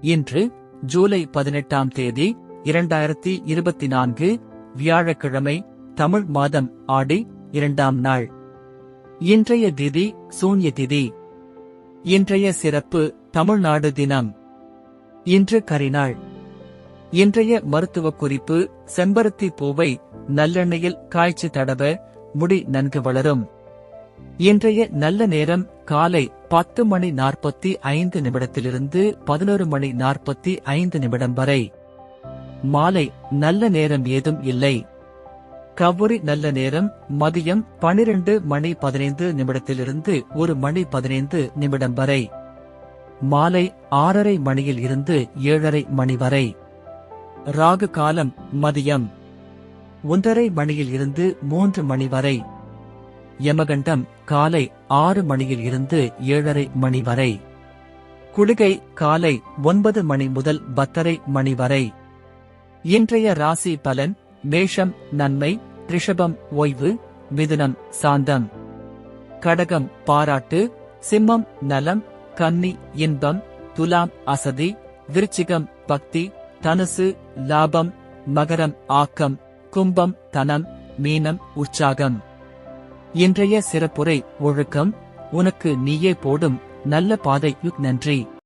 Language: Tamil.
இன்று ஜூலை 18ஆம் தேதி 2024 வியாழக்கிழமை. தமிழ் மாதம் ஆடி 2ஆம் நாள். இன்றைய திதி சூன்ய திதி. இன்றைய சிறப்பு தமிழ்நாடு தினம். இன்று கரிநாள். இன்றைய மருத்துவ குறிப்பு: செம்பருத்தி பூவை நல்லெண்ணெயில் காய்ச்சி தடவ முடி நன்கு வளரும். இன்றைய நல்ல நேரம் காலை 10:45 11:45 வரை. மாலை நல்ல நேரம் ஏதும் இல்லை. கவுரி நல்ல நேரம் மதியம் 12:15 1:15 வரை. மாலை 6:30 மணியில் இருந்து 7:30 மணி வரை. ராகு காலம் மதியம் 1:30 மணியில் இருந்து 3 மணி வரை. யமகண்டம் காலை 6 மணியில் இருந்து 7:30 மணி வரை. குளிகை காலை 9 மணி முதல் 10:30 மணி வரை. இன்றைய ராசி பலன்: மேஷம் நன்மை, ரிஷபம் ஓய்வு, மிதுனம் சாந்தம், கடகம் பாராட்டு, சிம்மம் நலம், கன்னி இன்பம், துலாம் அசதி, விருச்சிகம் பக்தி, தனுசு லாபம், மகரம் ஆக்கம், கும்பம் தனம், மீனம் உற்சாகம். இன்றைய சிறப்புரை: ஒழுக்கம் உனக்கு நீயே போடும் நல்ல பாதை. நன்றி.